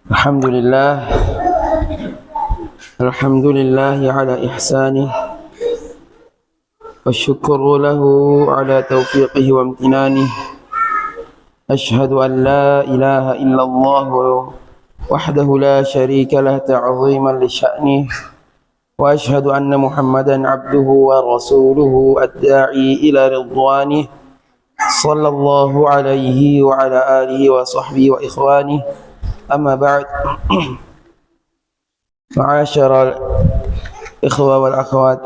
Alhamdulillah, Alhamdulillah ala ihsanih, wa syukru lahu ala taufiqihi wa amtinanih. Ashhadu an la ilaha illallah wahdahu la syarika lah ta'ziman li sya'nih, wa ashhadu anna Muhammadan abduhu wa rasuluhu ad-da'i ila ridwanih, sallallahu alaihi wa ala alihi wa sahbihi wa ikhwanih. Amma ba'd. Ma'asyiral ikhwa wal akhwat,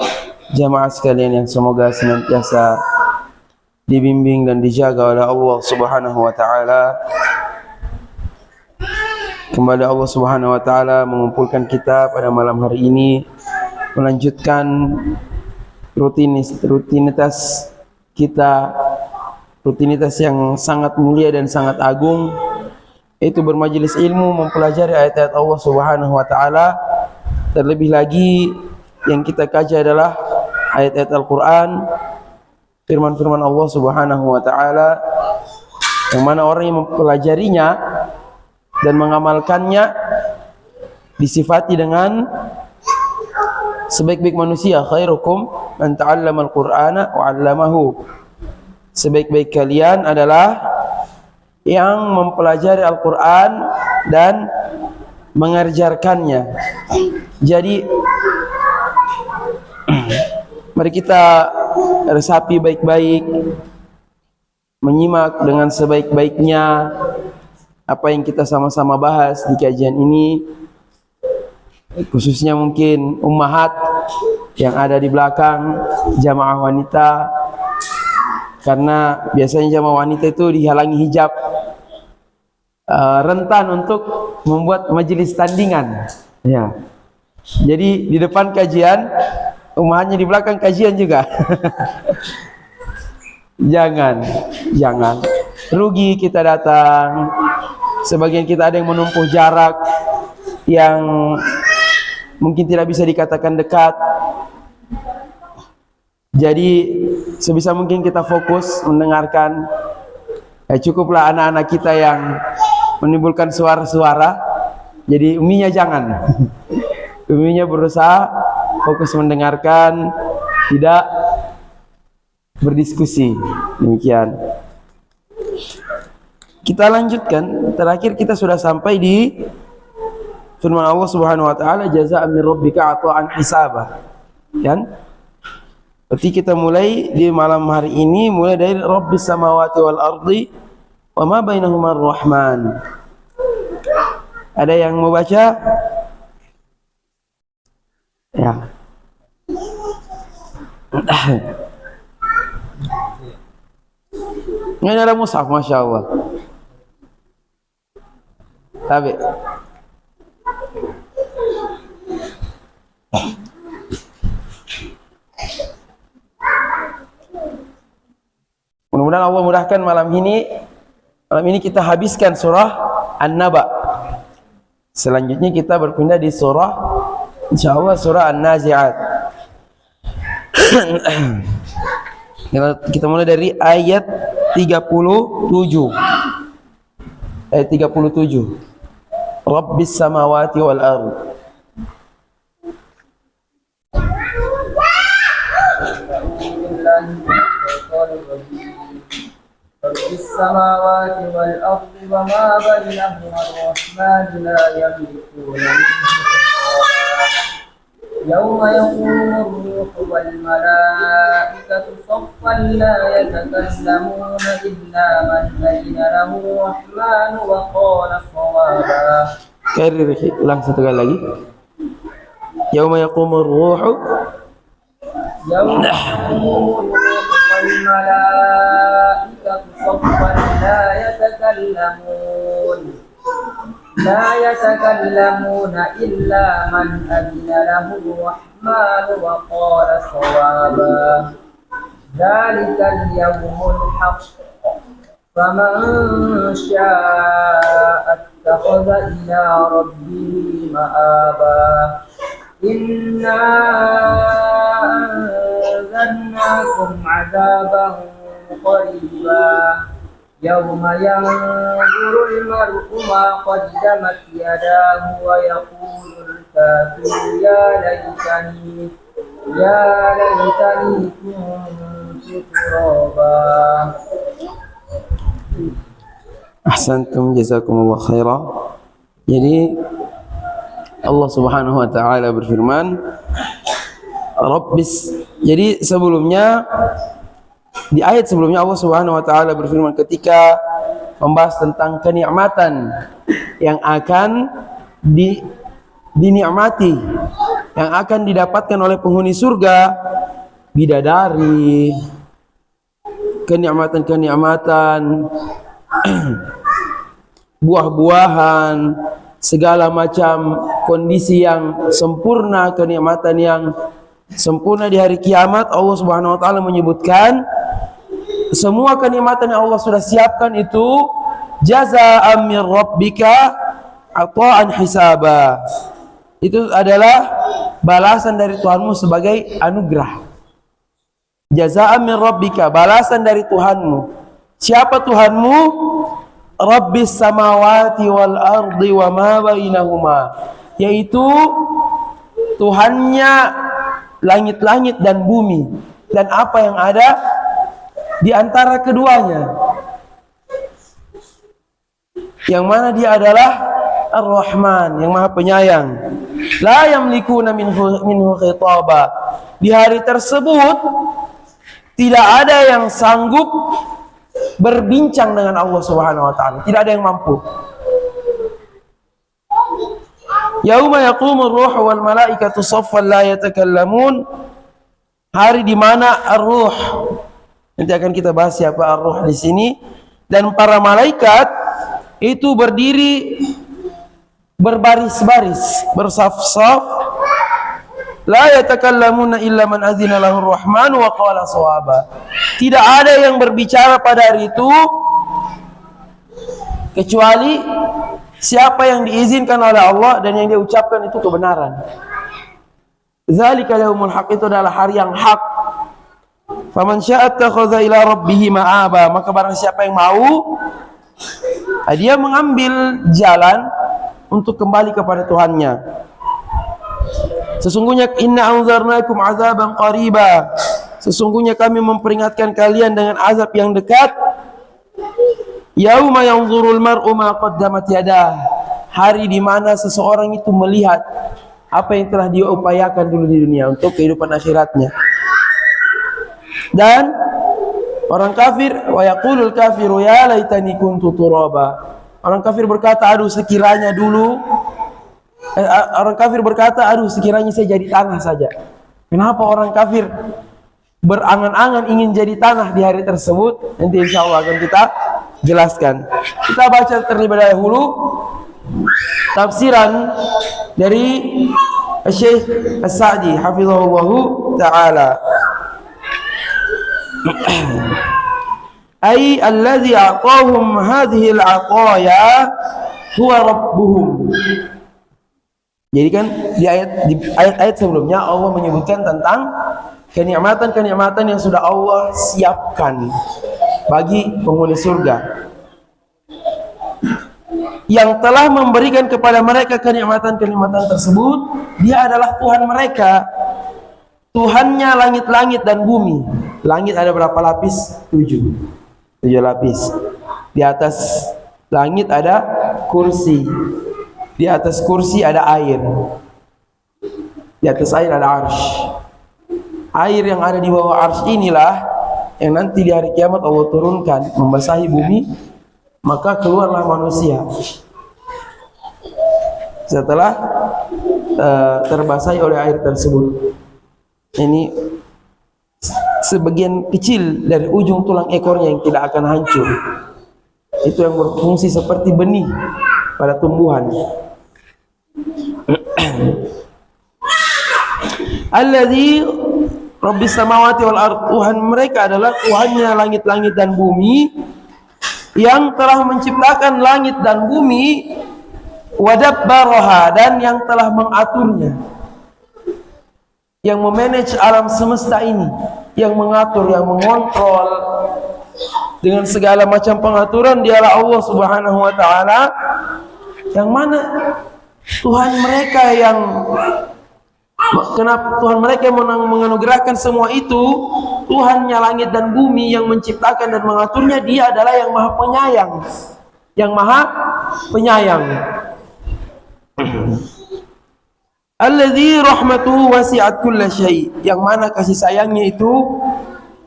jamaah sekalian yang semoga senantiasa dibimbing dan dijaga oleh Allah Subhanahu wa taala. Kembali Allah Subhanahu wa taala mengumpulkan kita pada malam hari ini, melanjutkan rutinitas kita, rutinitas yang sangat mulia dan sangat agung, yaitu bermajelis ilmu, mempelajari ayat-ayat Allah Subhanahu wa taala. Terlebih lagi yang kita kaji adalah ayat-ayat Al-Qur'an, firman-firman Allah Subhanahu wa taala, yang mana orang yang mempelajarinya dan mengamalkannya disifati dengan sebaik-baik manusia. Khairukum man ta'allama al-Qur'ana wa 'allamahu. Sebaik-baik kalian adalah yang mempelajari Al-Quran dan mengajarkannya. Jadi mari kita resapi baik-baik, menyimak dengan sebaik-baiknya apa yang kita sama-sama bahas di kajian ini, khususnya mungkin ummahat yang ada di belakang, jamaah wanita, karena biasanya jamaah wanita itu dihalangi hijab, rentan untuk membuat majelis tandingan. Ya. Jadi di depan kajian, ummahannya di belakang kajian juga. Jangan. Rugi kita datang. Sebagian kita ada yang menempuh jarak yang mungkin tidak bisa dikatakan dekat. Jadi sebisa mungkin kita fokus mendengarkan. Cukuplah anak-anak kita yang menimbulkan suara-suara. Jadi uminya jangan. Uminya berusaha fokus mendengarkan, tidak berdiskusi. Demikian. Kita lanjutkan. Terakhir kita sudah sampai di firman Allah Subhanahu wa taala, jazaa'an min rabbika 'ata'an hisaba. Kan? Berarti kita mulai di malam hari ini mulai dari Rabbis samawati wal ardi wa ma bainahuma ar-Rahman. Ada yang mau baca? Ya. Ini ada mushaf, Masya Allah. Tabi. Mudah-mudahan Allah mudahkan malam ini kita habiskan surah An-Naba. Selanjutnya kita berpindah di surah, insyaallah, surah An-Nazi'at. Kita mulai dari ayat 37. Ayat 37. Rabbis samawati wal ardh. رب السماوات والأرض وما بينهما الرحمن لا يملكون منه خطابا يوم يقوم الروح والملائكة صفا لا يتكلمون إلا من أذن له الرحمن وقال صوابا. Ulang satu kali lagi. Yauma yaqumur ruhu يوم يقوم الروح والملائكة صفا لا يتكلمون إلا من أذن له الرحمن وقال صوابا ذلك اليوم الحق فمن شاء اتخذ إلى ربه مآبا إنا أنذرناكم عذابا قريبا يوم ينظر المرء ما قدمت يداه ويقول الكافر يا ليتني كنت ترابا. Ahsantum, jazakumullah khaira. Jadi Allah Subhanahu wa taala berfirman, Rabbis. Jadi sebelumnya, di ayat sebelumnya Allah Subhanahu wa taala berfirman ketika membahas tentang kenikmatan yang akan dinikmati, yang akan didapatkan oleh penghuni surga, bidadari, kenikmatan-kenikmatan, buah-buahan, segala macam kondisi yang sempurna, kenikmatan yang sempurna di hari kiamat. Allah Subhanahu wa taala menyebutkan semua kenikmatan yang Allah sudah siapkan itu jazaa'an min rabbika ata'an hisaba. Itu adalah balasan dari Tuhanmu sebagai anugerah. Jazaa'an min rabbika, balasan dari Tuhanmu. Siapa Tuhanmu? Rabbis samawati wal ardi wa ma bainahuma, yaitu Tuhannya langit-langit dan bumi dan apa yang ada di antara keduanya, yang mana Dia adalah Ar-Rahman, yang Maha Penyayang. La yamlikuna minhu khitaba. Di hari tersebut tidak ada yang sanggup berbincang dengan Allah Subhanahu wa taala. Tidak ada yang mampu. Yauma yaqumu ar-ruh wal malaikatu saffan la yatakallamun. Hari di mana ar-ruh, nanti akan kita bahas siapa ar-ruh di sini, dan para malaikat itu berdiri berbaris-baris, bersaf-saf. La yatakallamuna illa man azina lahu ar-rahman wa qala shawaba. Tidak ada yang berbicara pada hari itu kecuali siapa yang diizinkan oleh Allah dan yang dia ucapkan itu kebenaran. Dzalika yaumul haq, itu adalah hari yang hak. Faman syaa'a attakhadha ila rabbih ma'aba, maka barang siapa yang mau, dia mengambil jalan untuk kembali kepada Tuhannya. Sesungguhnya inna anzarnakum azaban qariba, sesungguhnya kami memperingatkan kalian dengan azab yang dekat. Yauma yanzurul mar'u ma qaddamat yadah, hari di mana seseorang itu melihat apa yang telah dia upayakan dulu di dunia untuk kehidupan akhiratnya. Dan orang kafir, wa yaqulul kafiru ya laitani kuntu turaba, orang kafir berkata, aduh sekiranya dulu orang kafir berkata, aduh sekiranya saya jadi tanah saja. Kenapa orang kafir berangan-angan ingin jadi tanah di hari tersebut? Nanti insya Allah akan kita jelaskan. Kita baca terlebih dahulu tafsiran dari Syekh As-Sa'di hafizahullahu ta'ala. Ay alladhi a'tahum hadhihi al-'ataya huwa rabbuhum. Jadi kan di ayat sebelumnya Allah menyebutkan tentang kenikmatan-kenikmatan yang sudah Allah siapkan bagi penghuni surga, yang telah memberikan kepada mereka kenikmatan-kenikmatan tersebut. Dia adalah Tuhan mereka, Tuhannya langit-langit dan bumi. Langit ada berapa lapis? 7 lapis. Di atas langit ada kursi, di atas kursi ada air, di atas air ada arsy. Air yang ada di bawah arsy inilah yang nanti di hari kiamat Allah turunkan membasahi bumi, maka keluarlah manusia setelah terbasahi oleh air tersebut. Ini sebagian kecil dari ujung tulang ekornya yang tidak akan hancur. Itu yang berfungsi seperti benih pada tumbuhan. Alladzi Rabbis samawati wal ard, Tuhan mereka adalah Tuhannya langit-langit dan bumi, yang telah menciptakan langit dan bumi, wadabbaraha, dan yang telah mengaturnya, yang memanage alam semesta ini, yang mengatur, yang mengontrol dengan segala macam pengaturan dialah Allah Subhanahu wa taala, yang mana Tuhan mereka yang kenapa Tuhan mereka yang menganugerahkan semua itu, Tuhannya langit dan bumi yang menciptakan dan mengaturnya, Dia adalah yang Maha Penyayang, yang Maha Penyayang. Alladzi rahmatuhu wasi'at kulla syai', yang mana kasih sayangnya itu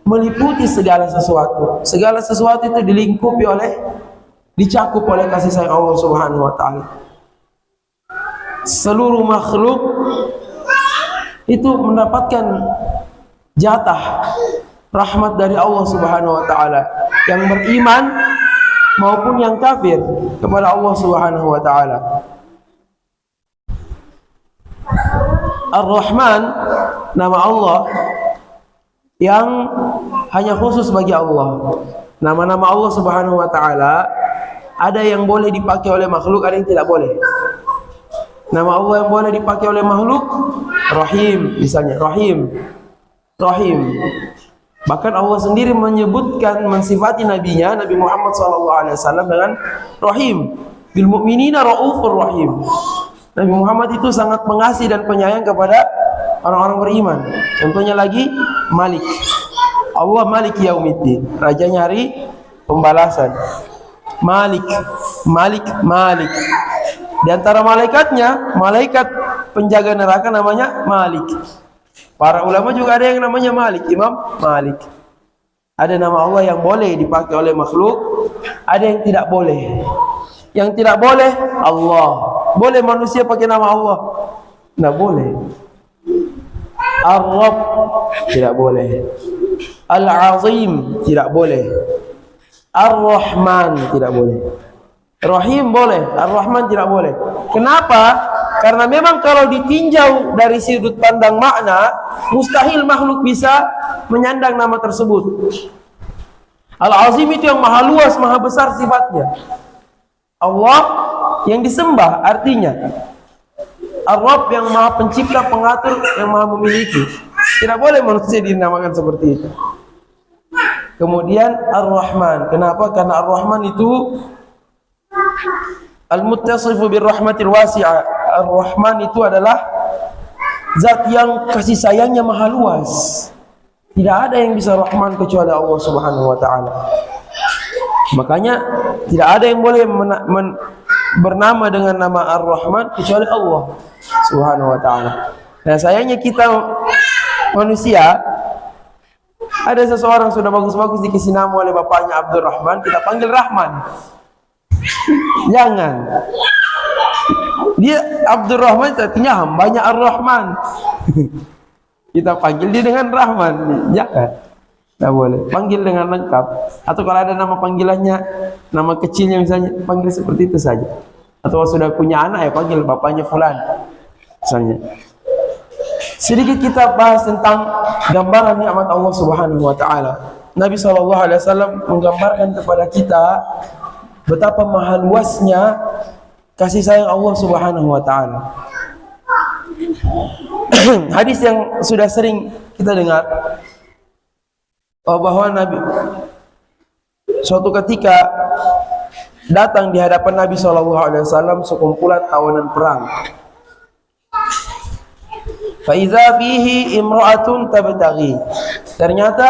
meliputi segala sesuatu. Segala sesuatu itu dilingkupi oleh, dicakup oleh kasih sayang Allah Subhanahu wa taala. Seluruh makhluk itu mendapatkan jatah rahmat dari Allah Subhanahu wa taala, yang beriman maupun yang kafir kepada Allah Subhanahu wa taala. Ar-Rahman, nama Allah yang hanya khusus bagi Allah. Nama-nama Allah Subhanahu wa taala ada yang boleh dipakai oleh makhluk, ada yang tidak boleh. Nama Allah yang boleh dipakai oleh makhluk, Rahim misalnya, Rahim. Bahkan Allah sendiri menyebutkan, mensifati nabinya Nabi Muhammad SAW dengan Rahim. Bil mu'minina raufur rahim. Nabi Muhammad itu sangat pengasih dan penyayang kepada orang-orang beriman. Contohnya lagi, Malik. Allah Malik Yaumiddin, rajanya hari pembalasan. Malik. Di antara malaikatnya, malaikat penjaga neraka namanya Malik. Para ulama juga ada yang namanya Malik, Imam Malik. Ada nama Allah yang boleh dipakai oleh makhluk, ada yang tidak boleh. Yang tidak boleh Allah. Boleh manusia pakai nama Allah? Tidak boleh. Ar-Rabb tidak boleh. Al-Azim tidak boleh. Ar-Rahman tidak boleh. Rahim boleh, Ar-Rahman tidak boleh. Kenapa? Karena memang kalau ditinjau dari sudut pandang makna, mustahil makhluk bisa menyandang nama tersebut. Al-Azim itu yang maha luas, maha besar sifatnya. Allah yang disembah, artinya Ar-Rabb yang maha pencipta, pengatur, yang maha memiliki. Tidak boleh manusia dinamakan seperti itu. Kemudian Ar-Rahman. Kenapa? Karena Ar-Rahman itu Al-Muttasifu birrahmatil wasi'ah. Ar-Rahman itu adalah zat yang kasih sayangnya maha luas. Tidak ada yang bisa Rahman kecuali Allah Subhanahu wa taala. Makanya tidak ada yang boleh bernama dengan nama Ar-Rahman kecuali Allah Subhanahu wa taala. Nah, sayangnya kita manusia, ada seseorang sudah bagus-bagus dikasih nama oleh bapaknya Abdurrahman, kita panggil Rahman. Jangan. Dia Abdurrahman, artinya hambanya Ar-Rahman. Kita panggil dia dengan Rahman. Jangan. Tidak boleh. Panggil dengan lengkap. Atau kalau ada nama panggilannya, nama kecilnya misalnya, panggil seperti itu saja. Atau sudah punya anak, ya panggil bapaknya fulan misalnya. Sedikit kita bahas tentang gambaran nikmat Allah Subhanahu wa taala. Nabi SAW menggambarkan kepada kita betapa maha luasnya kasih sayang Allah Subhanahu wa taala. Hadis yang sudah sering kita dengar, bahwa Nabi suatu ketika datang di hadapan Nabi SAW sekumpulan tawanan perang. Fa iza fihi imra'atun tabtaghi. Ternyata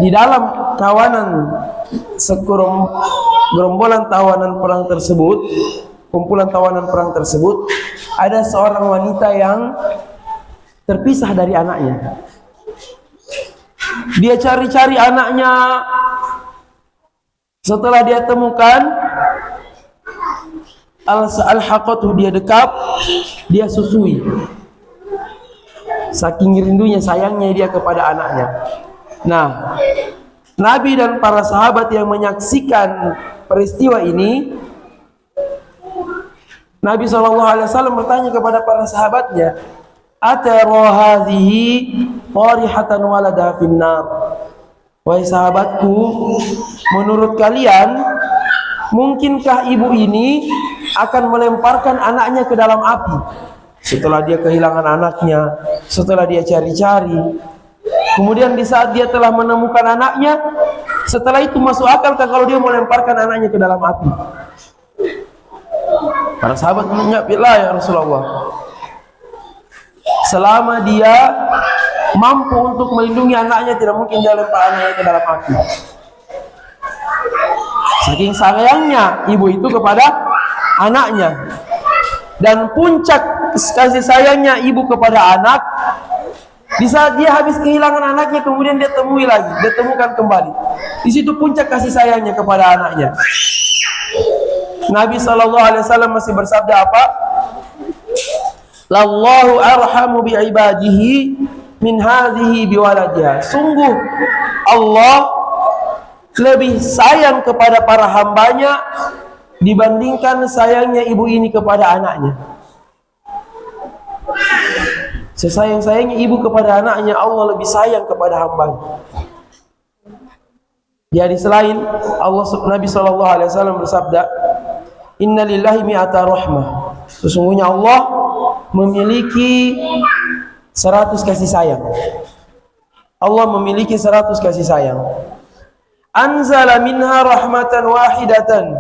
di dalam kawanan gerombolan tawanan perang tersebut, kumpulan tawanan perang tersebut, ada seorang wanita yang terpisah dari anaknya. Dia cari-cari anaknya. Setelah dia temukan, al-haqatuh, dia dekap, dia susui. Saking rindunya, sayangnya dia kepada anaknya. Nah, Nabi dan para sahabat yang menyaksikan peristiwa ini, Nabi SAW bertanya kepada para sahabatnya, atara hadhihi qarihatan waladaha finnar. Wahai sahabatku, menurut kalian, mungkinkah ibu ini akan melemparkan anaknya ke dalam api? Setelah dia kehilangan anaknya, setelah dia cari-cari, Kemudian di saat dia telah menemukan anaknya, setelah itu masuk akal kalau dia melemparkan anaknya ke dalam api. Para sahabat menanya, "Billah ya Rasulullah, selama dia mampu untuk melindungi anaknya, tidak mungkin dia lempar anaknya ke dalam api." Saking sayangnya ibu itu kepada anaknya. Dan puncak kasih sayangnya ibu kepada anak, di saat dia habis kehilangan anaknya, kemudian dia temui lagi, dia temukan kembali. Di situ puncak kasih sayangnya kepada anaknya. Nabi SAW masih bersabda apa? "Lallahu arhamu bi ibadihi min hadhihi biwaladiha." Sungguh Allah lebih sayang kepada para hambanya dibandingkan sayangnya ibu ini kepada anaknya. Sesayang-sayangnya ibu kepada anaknya, Allah lebih sayang kepada hambanya. Di hadis lain, Nabi SAW bersabda, "Inna lillahi mi'ata rahmah." Sesungguhnya Allah memiliki 100 kasih sayang. Allah memiliki 100 kasih sayang. Anzala minha rahmatan wahidatan.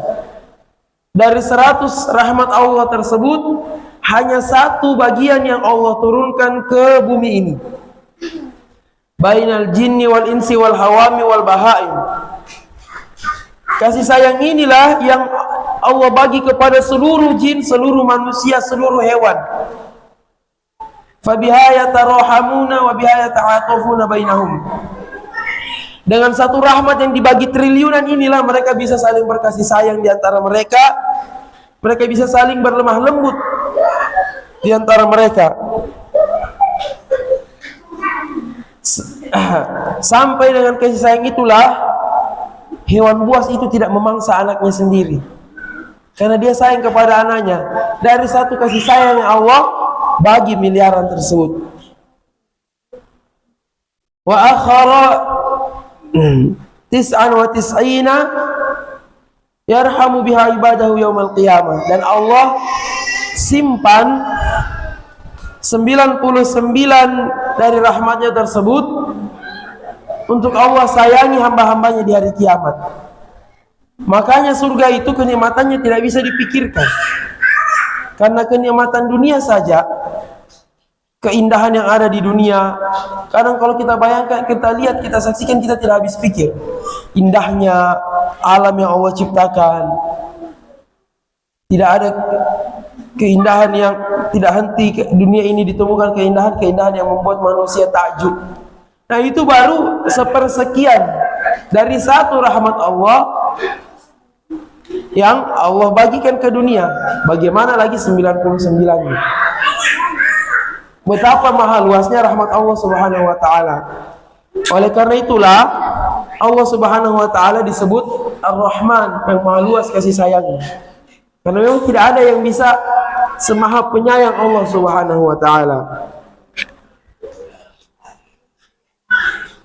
Dari 100 rahmat Allah tersebut, hanya satu bagian yang Allah turunkan ke bumi ini. Bainal jinni wal insi wal hawami wal bahaim. Kasih sayang inilah yang Allah bagi kepada seluruh jin, seluruh manusia, seluruh hewan. Fabiha yatarahamuna wa biha yata'atafuna bainahum. Dengan satu rahmat yang dibagi triliunan inilah mereka bisa saling berkasih sayang di antara mereka. Mereka bisa saling berlemah lembut di antara mereka. Sampai dengan kasih sayang itulah hewan buas itu tidak memangsa anaknya sendiri, karena dia sayang kepada anaknya. Dari satu kasih sayang yang Allah bagi miliaran tersebut. Wa akhara 99 yarhamu biha ibadahu yaumal qiyamah. Dan Allah simpan 99 dari rahmatnya tersebut untuk Allah sayangi hamba-hambanya di hari kiamat. Makanya surga itu kenikmatannya tidak bisa dipikirkan, karena kenikmatan dunia saja, keindahan yang ada di dunia, kadang kalau kita bayangkan, kita lihat, kita saksikan, kita tidak habis pikir. Indahnya alam yang Allah ciptakan, tidak ada keindahan yang tidak henti. Dunia ini ditemukan keindahan-keindahan yang membuat manusia takjub. Nah, itu baru sepersekian dari satu rahmat Allah yang Allah bagikan ke dunia. Bagaimana lagi 99-nya? Betapa maha luasnya rahmat Allah Subhanahu wa taala. Oleh karena itulah Allah Subhanahu wa taala disebut Ar-Rahman, yang maha luas kasih sayangnya. Karena memang tidak ada yang bisa semaha penyayang Allah Subhanahu wa taala.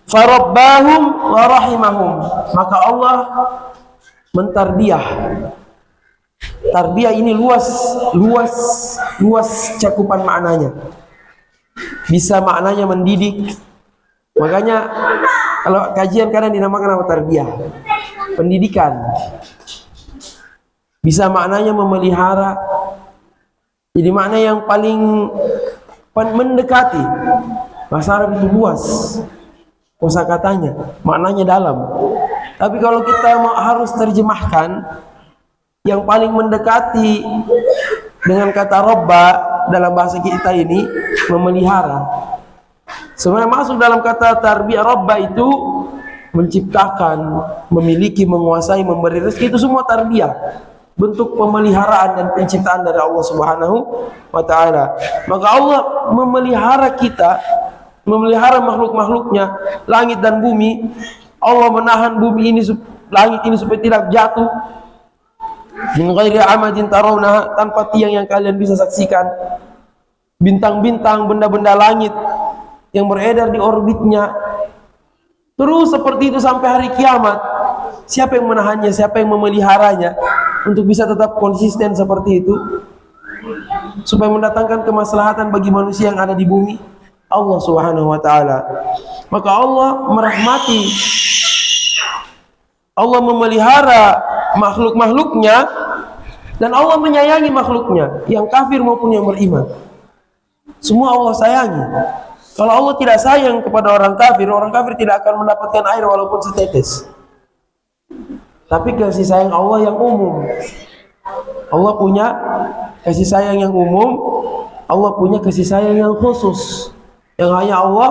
Farabbahum wa rahimahum. Maka Allah mentarbiah. Tarbiyah ini luas cakupan maknanya. Bisa maknanya mendidik. Makanya kalau kajian kadang dinamakan apa? Tarbiyah, pendidikan. Bisa maknanya memelihara. Jadi makna yang paling mendekati. Bahasa Arab itu luas kosakatanya, maknanya dalam. Tapi kalau kita harus terjemahkan, yang paling mendekati dengan kata robba dalam bahasa kita ini memelihara. Sebenarnya masuk dalam kata tarbiyah. Robba itu menciptakan, memiliki, menguasai, memberi rezeki, itu semua tarbiyah. Bentuk pemeliharaan dan penciptaan dari Allah Subhanahu wa taala. Maka Allah memelihara kita, memelihara makhluk-makhluknya, langit dan bumi. Allah menahan bumi ini, langit ini supaya tidak jatuh. Min ghairi amadin tarawna, tanpa tiang yang kalian bisa saksikan. Bintang-bintang, benda-benda langit yang beredar di orbitnya. Terus seperti itu sampai hari kiamat. Siapa yang menahannya? Siapa yang memeliharanya untuk bisa tetap konsisten seperti itu, supaya mendatangkan kemaslahatan bagi manusia yang ada di bumi? Allah Subhanahu wa taala. maka Allah merahmati, Allah memelihara makhluk-makhluknya, dan Allah menyayangi makhluknya, yang kafir maupun yang beriman. Semua Allah sayangi. Kalau Allah tidak sayang kepada orang kafir tidak akan mendapatkan air walaupun setetes. Tapi kasih sayang Allah yang umum. Allah punya kasih sayang yang umum, Allah punya kasih sayang yang khusus, yang hanya Allah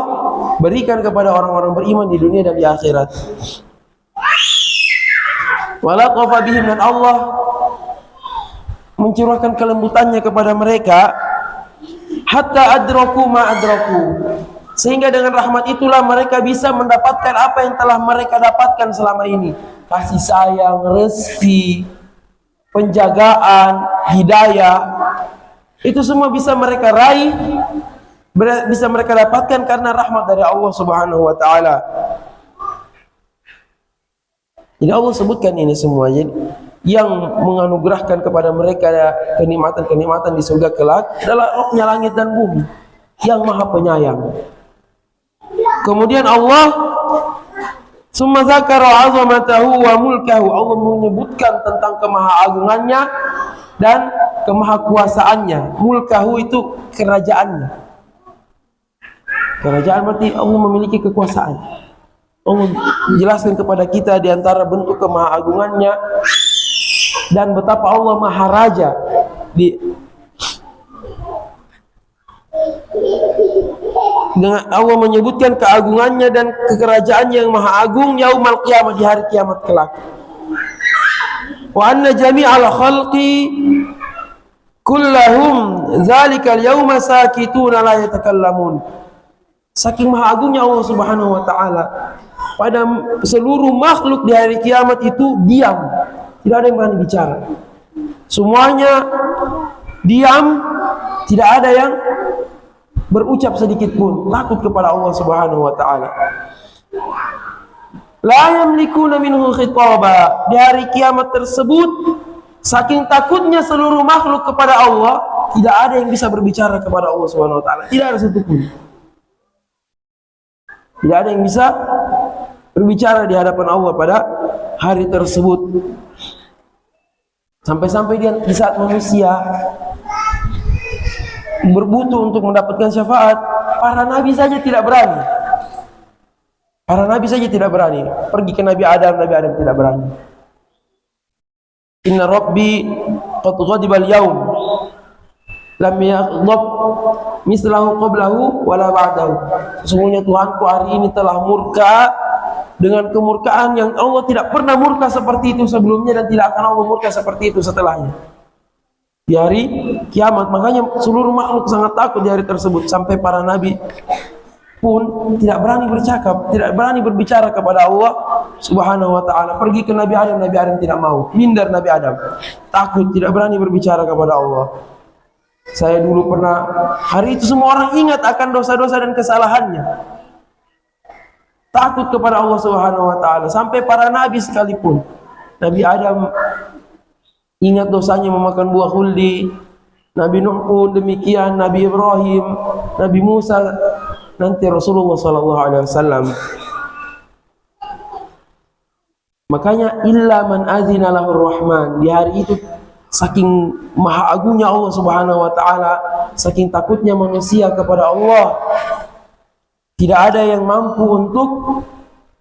berikan kepada orang-orang beriman di dunia dan di akhirat. Wala qafa bihim, dan Allah mencurahkan kelembutannya kepada mereka, hatta adraku ma adraku, sehingga dengan rahmat itulah mereka bisa mendapatkan apa yang telah mereka dapatkan selama ini. Kasih sayang, rezeki, penjagaan, hidayah, itu semua bisa mereka raih, bisa mereka dapatkan karena rahmat dari Allah Subhanahu wa taala. Jadi Allah sebutkan ini semua, jadi yang menganugerahkan kepada mereka kenikmatan-kenikmatan di surga kelak adalah Rabbnya langit dan bumi, yang Maha Penyayang. Kemudian Allah summa zakara 'azamatahu wa mulkahu, Allah menyebutkan tentang kemahaagungannya dan kemahakuasaannya. Mulkahu itu kerajaannya. Kerajaan berarti Allah memiliki kekuasaan. Allah jelaskan kepada kita di antara bentuk kemahaagungannya dan betapa Allah Maharaja dengan Allah menyebutkan keagungannya dan kekerajaannya yang maha agung yaumal qiyamah, di hari kiamat kelak. Wa anna jami'al khalqi kullahum dzalikal yauma sakituna la yatakallamun. Saking maha agungnya Allah Subhanahu wa taala, pada seluruh makhluk di hari kiamat itu diam, tidak ada yang berani bicara. Semuanya diam, tidak ada yang berucap sedikit pun, takut kepada Allah Subhanahu wa taala. La yamlikuna minhu khitaba, di hari kiamat tersebut saking takutnya seluruh makhluk kepada Allah, tidak ada yang bisa berbicara kepada Allah Subhanahu wa taala, tidak ada satupun. Tidak ada yang bisa berbicara di hadapan Allah pada hari tersebut. Sampai-sampai di saat manusia berbutuh untuk mendapatkan syafaat, para nabi saja tidak berani. Para nabi saja tidak berani. Pergi ke Nabi Adam tidak berani. Inna Rabbi qad ghadiba al-yawm lam yaghdab mislahu qablahu wala ba'dahu. Sesungguhnya Tuhanku hari ini telah murka dengan kemurkaan yang Allah tidak pernah murka seperti itu sebelumnya dan tidak akan Allah murka seperti itu setelahnya. Di hari kiamat, makanya seluruh makhluk sangat takut di hari tersebut, sampai para nabi pun tidak berani bercakap, tidak berani berbicara kepada Allah Subhanahu wa taala. Pergi ke Nabi Adam tidak mau, minder Nabi Adam, takut, tidak berani berbicara kepada Allah. Saya dulu pernah, hari itu semua orang ingat akan dosa-dosa dan kesalahannya, takut kepada Allah Subhanahu wa taala, sampai para nabi sekalipun. Nabi Adam ingat dosanya memakan buah khuldi, Nabi Nuh pun demikian, Nabi Ibrahim, Nabi Musa, nanti Rasulullah SAW. Makanya illa man azina lahur rahman, di hari itu saking maha agungnya Allah Subhanahu wa taala, saking takutnya manusia kepada Allah, tidak ada yang mampu untuk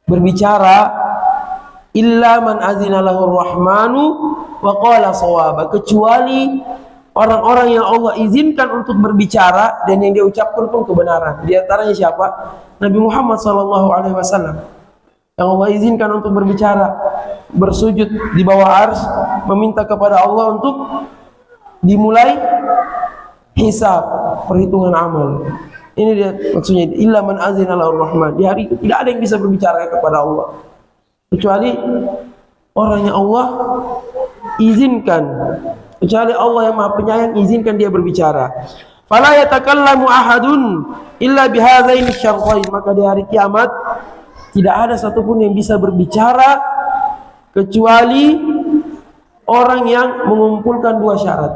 berbicara illa man azina lahur rahmanu wa qala shawaba, kecuali orang-orang yang Allah izinkan untuk berbicara dan yang dia ucapkan pun kebenaran. Di antaranya siapa? Nabi Muhammad SAW, yang Allah izinkan untuk berbicara, bersujud di bawah ars, meminta kepada Allah untuk dimulai hisab, perhitungan amal. Ini dia maksudnya, illa man azina lahur rahman. Di hari itu tidak ada yang bisa berbicara kepada Allah kecuali orang yang Allah izinkan, kecuali Allah yang Maha Penyayang izinkan dia berbicara. Fala yatakallamu ahadun illa bihadzaini syartain, maka di hari kiamat tidak ada satupun yang bisa berbicara kecuali orang yang mengumpulkan dua syarat.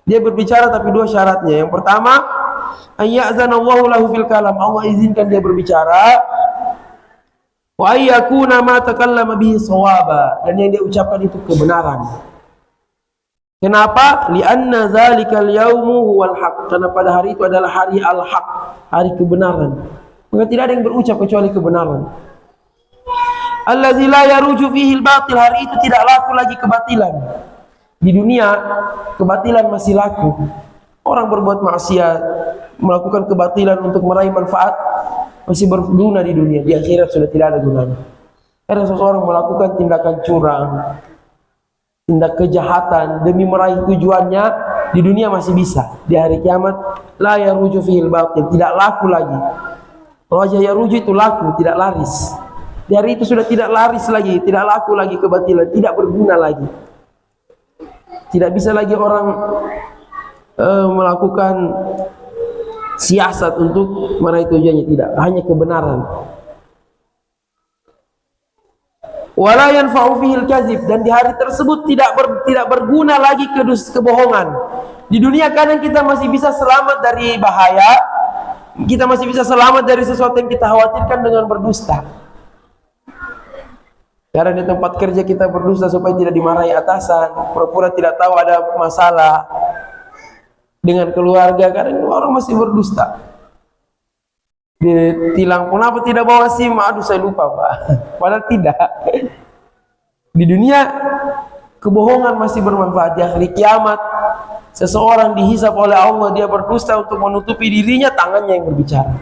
Dia berbicara tapi dua syaratnya. Yang pertama, ayyazanallahu lahu fil kalam, Allah izinkan dia berbicara. Wa ayyakuna ma takallama bihi shawaba, dan yang dia ucapkan itu kebenaran. Kenapa? Lianna zalikal yaumu huwal haq, karena pada hari itu adalah hari al-haq, hari kebenaran. Maka tidak ada yang berucap kecuali kebenaran. Allazi la yaruju fihi al-batil, hari itu tidak laku lagi kebatilan. Di dunia kebatilan masih laku. Orang berbuat maksiat, melakukan kebatilan untuk meraih manfaat masih berguna di dunia. Di akhirat sudah tidak ada gunanya. Karena seseorang melakukan tindakan curang, tindak kejahatan demi meraih tujuannya, di dunia masih bisa. Di hari kiamat la yaruju fil batil, tidak laku lagi. Kalau aja yaruju itu laku, tidak laris. Di hari itu sudah tidak laris lagi, tidak laku lagi kebatilan, tidak berguna lagi. Tidak bisa lagi orang melakukan siasat untuk meraih tujuannya, tidak, hanya kebenaran. Wala yanfa'u fihil kadzib, dan di hari tersebut tidak berguna lagi kebohongan. Di dunia kadang kita masih bisa selamat dari bahaya, kita masih bisa selamat dari sesuatu yang kita khawatirkan dengan berdusta. Karena di tempat kerja kita berdusta supaya tidak dimarahi atasan, pura-pura tidak tahu ada masalah dengan keluarga, kadang orang masih berdusta. Ditilang, kenapa tidak bawa SIM? Aduh, saya lupa, Pak. Padahal tidak. Di dunia kebohongan masih bermanfaat. Di hari kiamat seseorang dihisab oleh Allah, dia berdusta untuk menutupi dirinya, tangannya yang berbicara.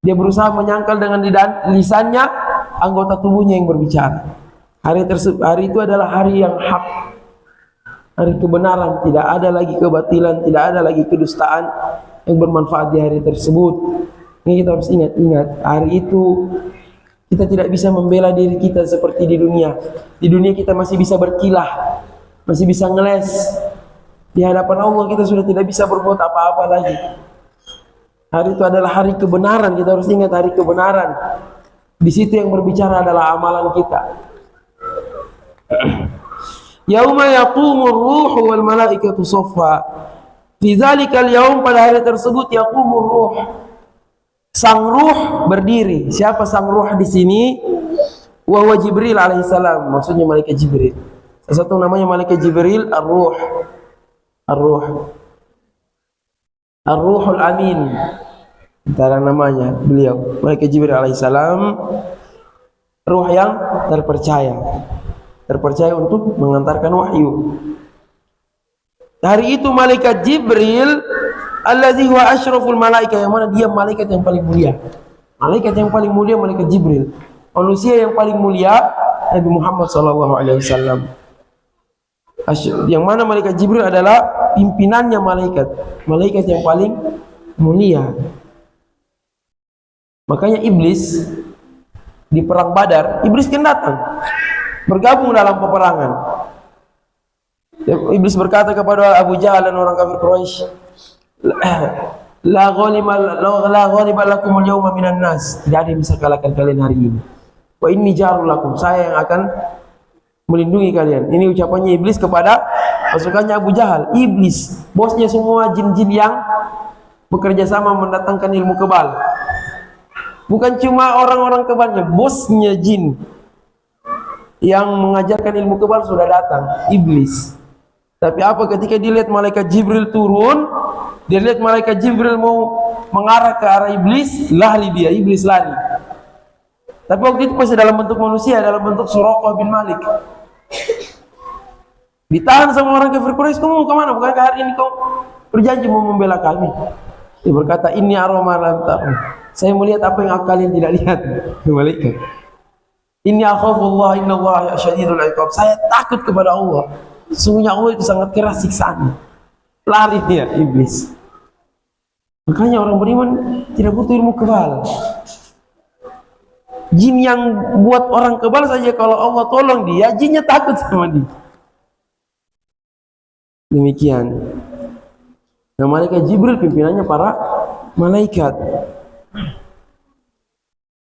Dia berusaha menyangkal dengan lisannya, anggota tubuhnya yang berbicara. Hari itu adalah hari yang hak, hari kebenaran. Tidak ada lagi kebatilan, tidak ada lagi kedustaan yang bermanfaat di hari tersebut. Ini kita harus ingat-ingat. Hari itu kita tidak bisa membela diri kita seperti di dunia. Di dunia kita masih bisa berkilah, masih bisa ngeles. Di hadapan Allah kita sudah tidak bisa berbuat apa-apa lagi. Hari itu adalah hari kebenaran. Kita harus ingat hari kebenaran. Di situ yang berbicara adalah amalan kita. Yauma yaqumur ruhu wal malaikatu shaffa. Fi dzalikal yaum, pada hari tersebut, yaqumur ruh, sang ruh berdiri. Siapa sang ruh di sini? Wa huwa Jibril alaihissalam, maksudnya malaikat Jibril. Satu namanya malaikat Jibril, ar-ruh. Ar-ruh. Ar-ruhul amin. Antara namanya beliau, malaikat Jibril alaihissalam, ruh yang terpercaya untuk mengantarkan wahyu. Hari itu malaikat Jibril, allazi huwa asyraful malaika, yang mana dia malaikat yang paling mulia. Malaikat yang paling mulia malaikat Jibril. Manusia yang paling mulia Nabi Muhammad SAW. Yang mana malaikat Jibril adalah pimpinannya malaikat yang paling mulia. Makanya iblis di perang Badar, iblis kan datang bergabung dalam peperangan. Iblis berkata kepada Abu Jahal dan orang kafir Quraisy, la ghaliba lakum al-yawma minan nas, tidak ada yang bisa kalahkan kalian hari ini. Wa inni jarul lakum, saya yang akan melindungi kalian. Ini ucapannya iblis kepada pasukannya Abu Jahal. Iblis, bosnya semua jin-jin yang bekerja sama mendatangkan ilmu kebal. Bukan cuma orang-orang kebalnya, bosnya jin yang mengajarkan ilmu kebal sudah datang, iblis. Tapi apa, ketika dilihat malaikat Jibril turun, dia lihat malaikat Jibril mau mengarah ke arah iblis, iblis lari. Tapi waktu itu masih dalam bentuk manusia, dalam bentuk Suraqah bin Malik. Ditahan sama orang kafir Quraisy, kamu mau kemana? Bukankah hari ini kau berjanji mau membela kami? Dia berkata, inni arama lam taru, saya melihat apa yang kalian tidak lihat. Malaikat, inni akhafullah innallaha syadidul iqab, saya takut kepada Allah, sesungguhnya Allah itu sangat keras siksaannya. Lari dia iblis. Makanya orang beriman tidak butuh ilmu kebal. Jin yang buat orang kebal saja, kalau Allah tolong dia, jinnya takut sama dia. Demikian. Nah, malaikat Jibril pimpinannya para malaikat.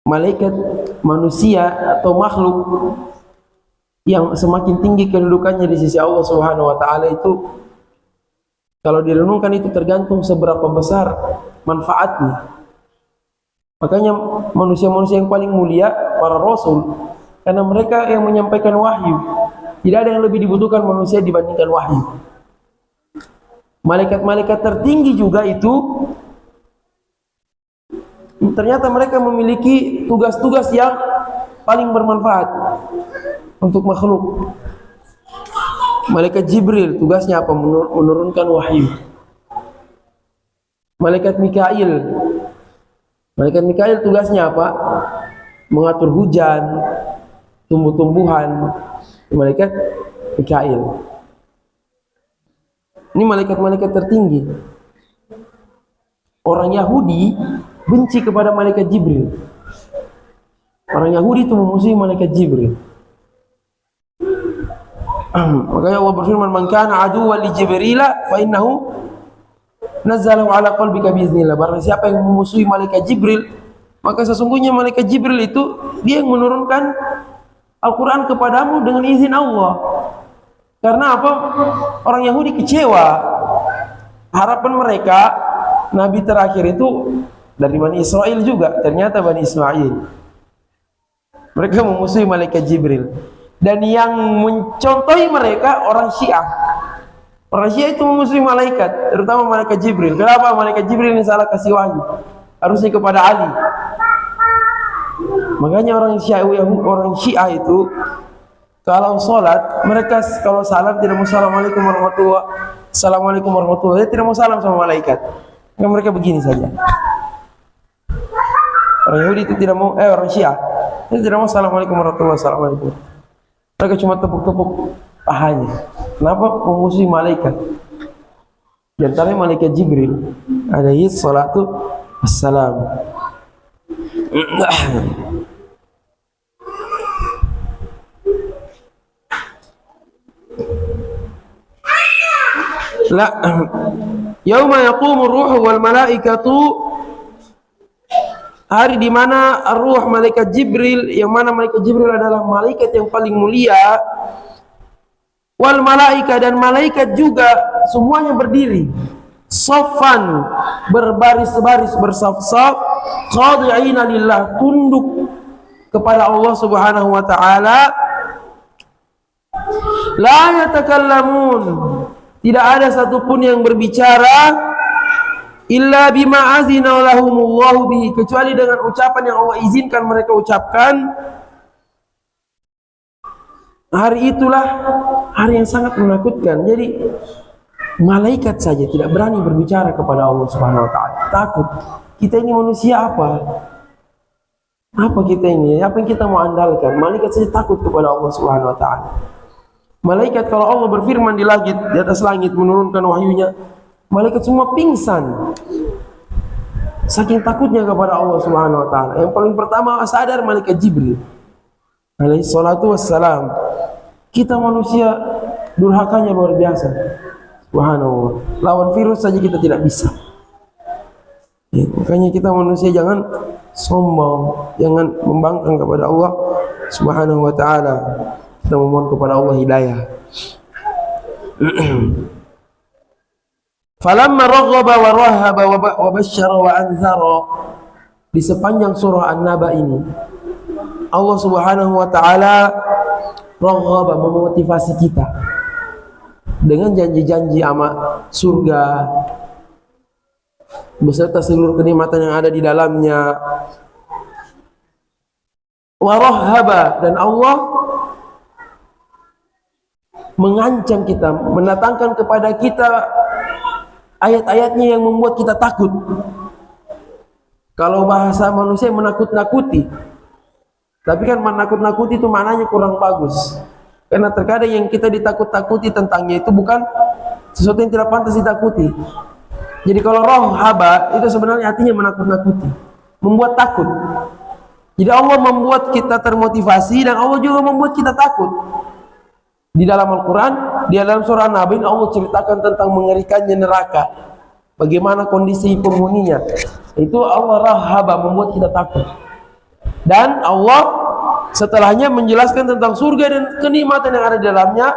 Malaikat manusia atau makhluk yang semakin tinggi kedudukannya di sisi Allah Subhanahu wa taala itu, kalau direnungkan itu tergantung seberapa besar manfaatnya. Makanya manusia-manusia yang paling mulia para rasul, karena mereka yang menyampaikan wahyu. Tidak ada yang lebih dibutuhkan manusia dibandingkan wahyu. Malaikat-malaikat tertinggi juga itu ternyata mereka memiliki tugas-tugas yang paling bermanfaat untuk makhluk. Malaikat Jibril tugasnya apa? Menurunkan wahyu. Malaikat Mikail tugasnya apa? Mengatur hujan, tumbuh-tumbuhan. Malaikat Mikail. Ini malaikat-malaikat tertinggi. Orang Yahudi benci kepada malaikat Jibril. Orang Yahudi itu memusuhi malaikat Jibril. Makanya Allah berfirman, "Man kana aduwwan li Jibril fa innahu nazzalahu ala qalbika biiznillah." Barang siapa yang memusuhi malaikat Jibril, maka sesungguhnya malaikat Jibril itu dia yang menurunkan Al-Quran kepadamu dengan izin Allah. Karena apa? Orang Yahudi kecewa. Harapan mereka Nabi terakhir itu dari Bani Israel juga. Ternyata Bani Ismail. Mereka memusuhi malaikat Jibril. Dan yang mencontohi mereka orang Syiah. Orang Syiah itu memusuhi malaikat, terutama malaikat Jibril. Kenapa? Malaikat Jibril ini salah kasih wahyu. Harusnya kepada Ali. Makanya orang Syiah itu kalau sholat, mereka kalau salam tidak mau assalamualaikum warahmatullahi wabarakatuh. Assalamualaikum warahmatullahi wabarakatuh. Dia tidak mau salam sama malaikat. Maka mereka begini saja. Orang Yahudi itu tidak mau, orang Syiah dia tidak mau assalamualaikum warahmatullahi wabarakatuh. Mereka cuma tepuk-tepuk pahanya. Kenapa? Memusuhi malaikat. Di antaranya malaikat Jibril. Alaihi salatu wassalam. La yauma yaqumur ruhu wal malaikatu, hari di mana ruh malaikat Jibril, yang mana malaikat Jibril adalah malaikat yang paling mulia, wal malaika, dan malaikat juga semuanya berdiri saffan, berbaris-baris, bersaf-saf, khadi'ina lillah, tunduk kepada Allah Subhanahu wa taala. La yatakallamun, tidak ada satupun yang berbicara illa bima azina lahumullahu bihi, kecuali dengan ucapan yang Allah izinkan mereka ucapkan. Hari itulah hari yang sangat menakutkan. Jadi malaikat saja tidak berani berbicara kepada Allah Subhanahu wa taala. Takut. Kita ini manusia apa? Apa kita ini? Apa yang kita mau andalkan? Malaikat saja takut kepada Allah Subhanahu wa taala. Malaikat kalau Allah berfirman di langit, di atas langit menurunkan wahyunya, malaikat semua pingsan. Saking takutnya kepada Allah Subhanahu wa taala. Yang paling pertama sadar malaikat Jibril alaihi salatu wassalam. Kita manusia durhakanya luar biasa. Subhanallah. Lawan virus saja kita tidak bisa. Ya, makanya kita manusia jangan sombong, jangan membangkang kepada Allah Subhanahu wa taala. Kita memohon kepada Allah hidayah. Falamma raghaba wa rahaba wa basyara wa anzara, di sepanjang surah An-Naba ini Allah Subhanahu wa taala raghaba, memotivasi kita dengan janji-janji amat surga beserta seluruh kenikmatan yang ada di dalamnya. Wa rahaba, dan Allah mengancam kita, mendatangkan kepada kita ayat-ayatnya yang membuat kita takut. Kalau bahasa manusia menakut-nakuti, tapi kan menakut-nakuti itu maknanya kurang bagus. Karena terkadang yang kita ditakut-takuti tentangnya itu bukan sesuatu yang tidak pantas ditakuti. Jadi kalau rohaba itu sebenarnya artinya menakut-nakuti, membuat takut. Jadi Allah membuat kita termotivasi dan Allah juga membuat kita takut. Di dalam Al-Quran, di dalam surah Nabi, Allah ceritakan tentang mengerikannya neraka, bagaimana kondisi penghuninya. Itu Allah rahaba, membuat kita takut. Dan Allah setelahnya menjelaskan tentang surga dan kenikmatan yang ada di dalamnya.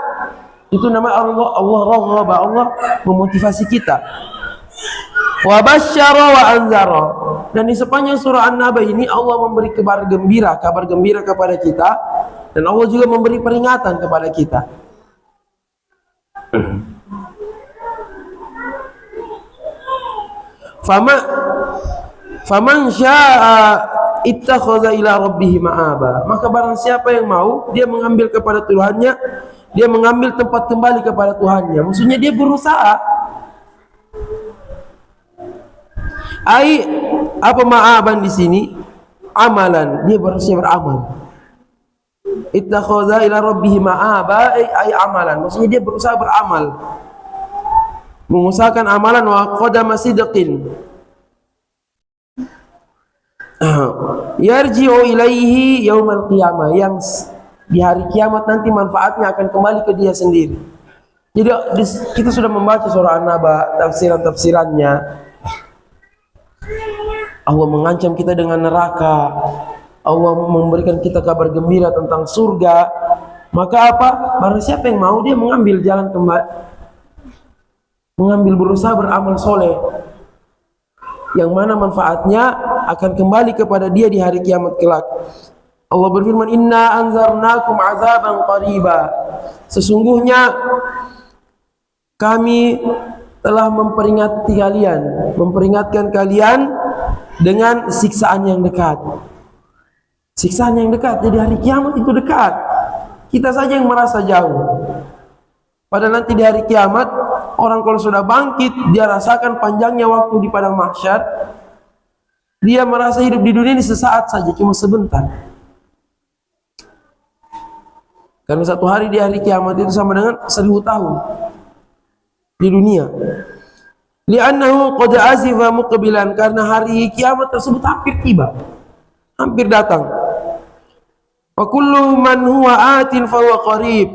Itu nama Allah rahaba, Allah memotivasi kita. Wa basyara wa anzara, Dan di sepanjang surah An-Naba ini Allah memberi kabar gembira kepada kita, dan Allah juga memberi peringatan kepada kita. Faman syaa ittakhadha ila rabbih ma'aba. Maka barang siapa yang mau, dia mengambil kepada Tuhannya, dia mengambil tempat kembali kepada Tuhannya. Maksudnya dia berusaha. Apa ma'aban di sini? Amalan, dia berusaha beramal. Ittakhadha ila rabbih ma'aba ay amalan. Maksudnya dia berusaha beramal, mengusahakan amalan wa qadama sidqin. Yarji'u ilaihi yaumal qiyamah, yang di hari kiamat nanti manfaatnya akan kembali ke dia sendiri. Jadi kita sudah membaca surah An-Naba, tafsirannya. Allah mengancam kita dengan neraka, Allah memberikan kita kabar gembira tentang surga. Maka apa? Barang siapa yang mau, dia mengambil jalan kembali, mengambil berusaha beramal soleh, yang mana manfaatnya akan kembali kepada dia di hari kiamat kelak. Allah berfirman, inna anzarnakum azaban qariba. Sesungguhnya kami telah memperingatkan kalian dengan siksaan yang dekat. Siksaan yang dekat. Jadi hari kiamat itu dekat. Kita saja yang merasa jauh. Padahal nanti di hari kiamat, orang kalau sudah bangkit, dia rasakan panjangnya waktu di padang mahsyar. Dia merasa hidup di dunia ini sesaat saja, cuma sebentar. Karena satu hari di hari kiamat itu sama dengan 1000 tahun di dunia. Li'annahu qad azifa muqbilan, karena hari kiamat tersebut hampir tiba, hampir datang. Wa kullu man huwa atin fa huwa qarib.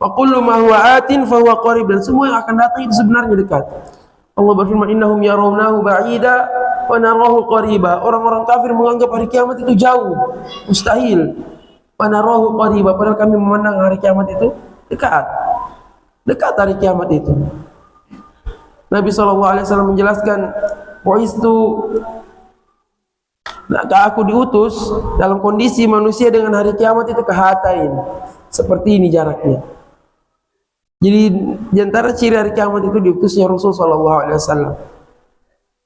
Wa kullu ma huwa atin fa huwa qarib, dan semua yang akan datang itu sebenarnya dekat. Allah berfirman, innahum yarawnahu ba'ida wa narahu qariba. Orang-orang kafir menganggap hari kiamat itu jauh, mustahil. Wa narahu qariba, padahal kami memandang hari kiamat itu dekat. Dekat hari kiamat itu. Nabi SAW menjelaskan, aku diutus dalam kondisi manusia dengan hari kiamat itu kehatain, seperti ini jaraknya. Jadi di antara ciri hari kiamat itu diutusnya Rasul SAW.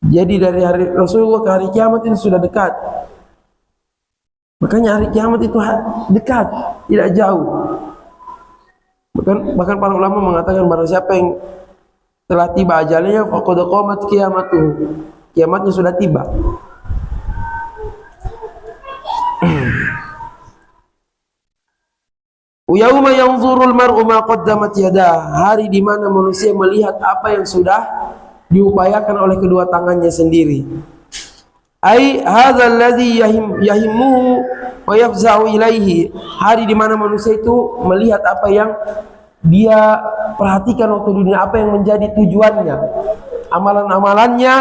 Jadi dari hari Rasulullah ke hari kiamat itu sudah dekat. Makanya hari kiamat itu dekat, tidak jauh. Bahkan para ulama mengatakan, barang siapa yang telah tiba ajalnya, faqad qamat qiyamatuh, kiamatnya sudah tiba. Yauma yanzurul mar'u ma qaddamat yadah, hari di mana manusia melihat apa yang sudah diupayakan oleh kedua tangannya sendiri. Ai hadzal ladzi yahimmuhu wa yafza'u ilaihi, hari di mana manusia itu melihat apa yang dia perhatikan waktu dunia, apa yang menjadi tujuannya, amalan-amalannya,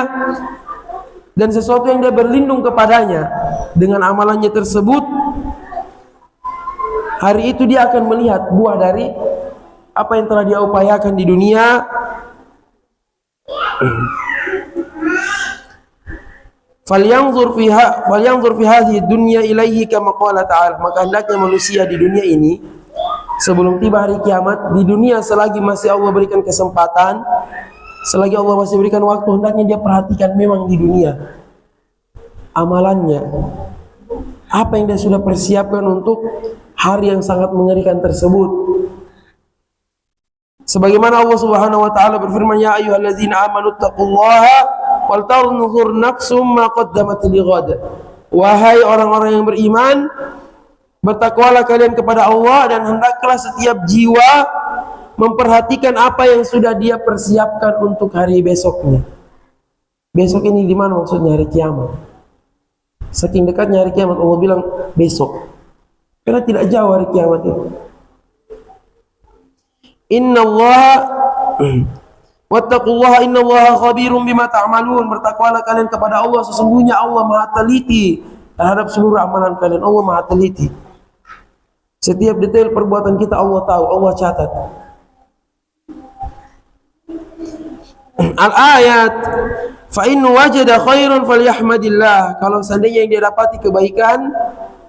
dan sesuatu yang dia berlindung kepadanya. Dengan amalannya tersebut, hari itu dia akan melihat buah dari apa yang telah dia upayakan di dunia. Falyanzur fi hadhihi dunya ilaihi kama qala ta'ala. Maka hendaknya manusia di dunia ini, sebelum tiba hari kiamat, di dunia selagi masih Allah berikan kesempatan, selagi Allah masih berikan waktu, hendaknya dia perhatikan memang di dunia amalannya, apa yang dia sudah persiapkan untuk hari yang sangat mengerikan tersebut. Sebagaimana Allah Subhanahu wa taala berfirman, ya ayyuhallazina amanu taqullaha wal tanzur nafsum ma qaddamat lighad. Wahai orang-orang yang beriman, bertakwalah kalian kepada Allah, dan hendaklah setiap jiwa memperhatikan apa yang sudah dia persiapkan untuk hari besoknya. Besok ini di mana maksudnya? Hari kiamat. Saking dekatnya hari kiamat, Allah bilang besok, karena tidak jauh hari kiamat itu. Wattaqullaha innallaha khabirum bima ta'malun. Bertakwalah kalian kepada Allah, sesungguhnya Allah Maha teliti terhadap seluruh amalan kalian. Allah Maha teliti. Setiap detail perbuatan kita Allah tahu, Allah catat. Al-ayat Fa in wajada khairan falyahmadillah. Kalau seandainya yang dia dapati kebaikan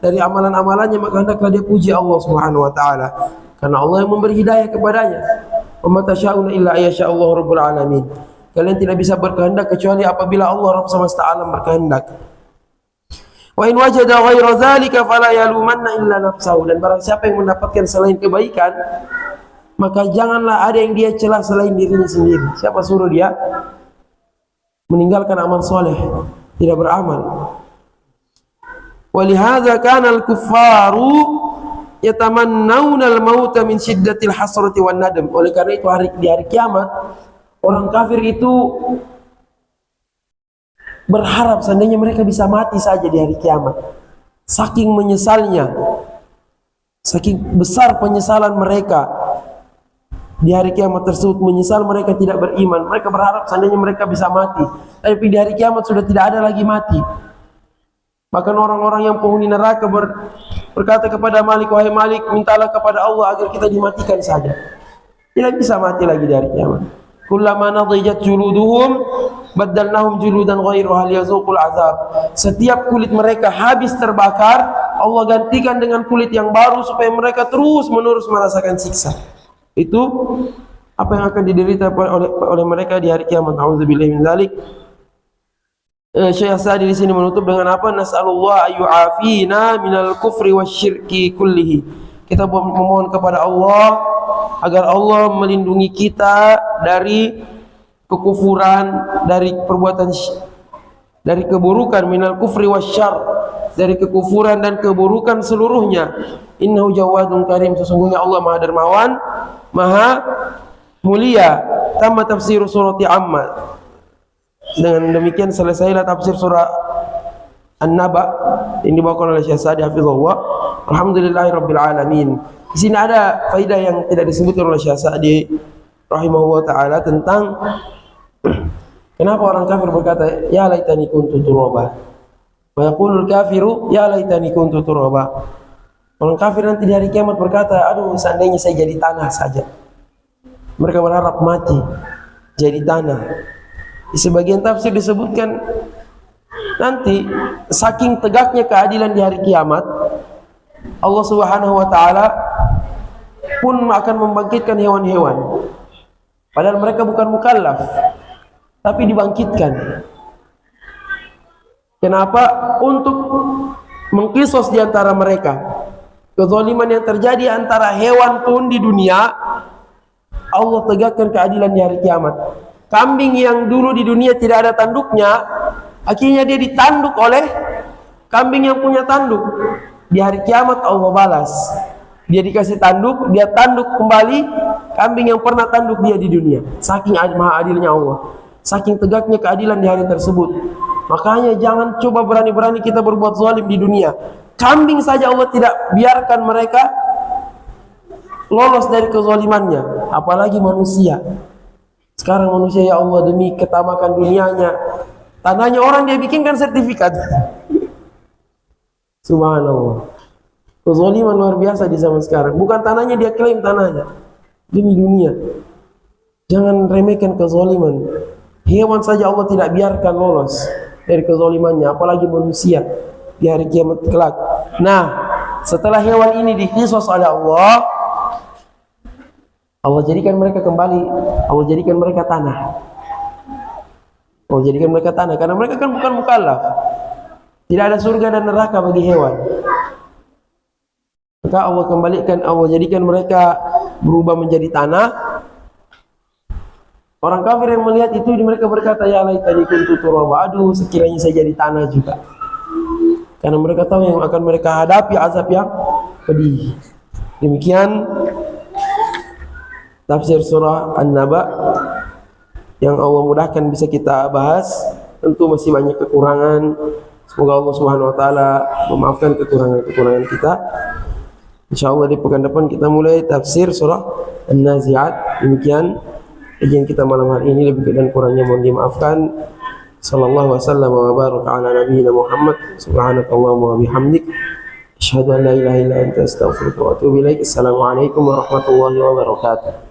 dari amalan-amalannya, maka hendaklah dia puji Allah Subhanahu wa taala, karena Allah yang memberi hidayah kepadanya. Wa ma tasyauna illa ayyasha Allah rabbul alamin. Kalian tidak bisa berkehendak kecuali apabila Allah Rabb semesta alam berkehendak. Wa in wajada ghaira dzalika fala yalumanna illa nafsahu. Dan barang siapa yang mendapatkan selain kebaikan, maka janganlah ada yang dia celah selain dirinya sendiri. Siapa suruh dia meninggalkan amal soleh, tidak beramal? Walihadza kana al-kuffaru yatamannawna al-mauta min shiddatil hasrati wan nadam. Oleh karena itu di hari kiamat orang kafir itu berharap seandainya mereka bisa mati saja di hari kiamat. Saking menyesalnya, saking besar penyesalan mereka di hari kiamat tersebut, menyesal mereka tidak beriman. Mereka berharap seandainya mereka bisa mati, tapi di hari kiamat sudah tidak ada lagi mati. Bahkan orang-orang yang penghuni neraka berkata kepada Malik, wahai Malik, mintalah kepada Allah agar kita dimatikan saja. Tidak bisa mati lagi di hari kiamat. Kullama nadijat juluduhum baddalnahum juludan ghairuha liyazuqul azab. Setiap kulit mereka habis terbakar, Allah gantikan dengan kulit yang baru supaya mereka terus menerus merasakan siksa. Itu apa yang akan diderita oleh mereka di hari kiamat. Auzubillahi min dzalik. Syekh Sa'di di sini menutup dengan apa? Nas'alullah ayyu'afina minal kufri wasyirki kullihi. Kita memohon kepada Allah agar Allah melindungi kita dari kekufuran, dari perbuatan, dari keburukan, minal kufri wasyarr, dari kekufuran dan keburukan seluruhnya. Innahu jawadun karim. Sesungguhnya Allah Maha Dermawan, Maha mulia. Tamma tafsir surati Amma. Dengan demikian selesailah tafsir surah An-Naba yang dibawakan oleh Syekh Sa'di hafizahullah. Alhamdulillahirabbil alamin. Di sini ada faedah yang tidak disebutkan oleh Syekh Sa'di rahimahullah taala tentang kenapa orang kafir berkata ya laitani kuntu turaba. Wa yaqulul kafiru ya laitani kuntu turaba. Orang kafir nanti di hari kiamat berkata, aduh seandainya saya jadi tanah saja. Mereka berharap mati jadi tanah. Di sebagian tafsir disebutkan nanti saking tegaknya keadilan di hari kiamat, Allah Subhanahu wa taala pun akan membangkitkan hewan-hewan. Padahal mereka bukan mukallaf, tapi dibangkitkan. Kenapa? Untuk mengkisos di antara mereka. Kezaliman yang terjadi antara hewan pun di dunia, Allah tegakkan keadilan di hari kiamat. Kambing yang dulu di dunia tidak ada tanduknya, akhirnya dia ditanduk oleh kambing yang punya tanduk. Di hari kiamat Allah balas. Dia dikasih tanduk, dia tanduk kembali kambing yang pernah tanduk dia di dunia. Saking maha adilnya Allah, saking tegaknya keadilan di hari tersebut. Makanya jangan coba berani-berani kita berbuat zalim di dunia. Kambing saja Allah tidak biarkan mereka lolos dari kezalimannya, apalagi manusia. Sekarang manusia, ya Allah, demi ketamakan dunianya, tanahnya orang dia bikinkan sertifikat. Subhanallah. Kezaliman luar biasa di zaman sekarang. Bukan tanahnya dia klaim tanahnya, demi dunia. Jangan remehkan kezaliman. Hewan saja Allah tidak biarkan lolos dari kezalimannya, apalagi manusia di hari kiamat kelak. Nah, setelah hewan ini dikisos oleh Allah, Allah jadikan mereka kembali, Allah jadikan mereka tanah. Allah jadikan mereka tanah karena mereka kan bukan mukallaf. Tidak ada surga dan neraka bagi hewan. Maka Allah kembalikan, Allah jadikan mereka berubah menjadi tanah. Orang kafir yang melihat itu, mereka berkata, ya laitani kuntu turaba. Aduh, sekiranya saya jadi tanah juga. Karena mereka tahu yang akan mereka hadapi azab yang pedih. Demikian tafsir surah An-Naba yang Allah mudahkan bisa kita bahas. Tentu masih banyak kekurangan. Semoga Allah Subhanahu wa taala memaafkan kekurangan-kekurangan kita. Insyaallah di pekan depan kita mulai tafsir surah An-Nazi'at. Demikian kajian kita malam hari ini, lebih dan kurangnya mohon dimaafkan. Sallallahu wasallam wa baraka ala nabiyyina Muhammad. Subhanakallahumma wa bihamdik, asyhadu an la ilaha illa anta, astaghfiruka wa atubu ilaik. Assalamualaikum warahmatullahi wabarakatuh.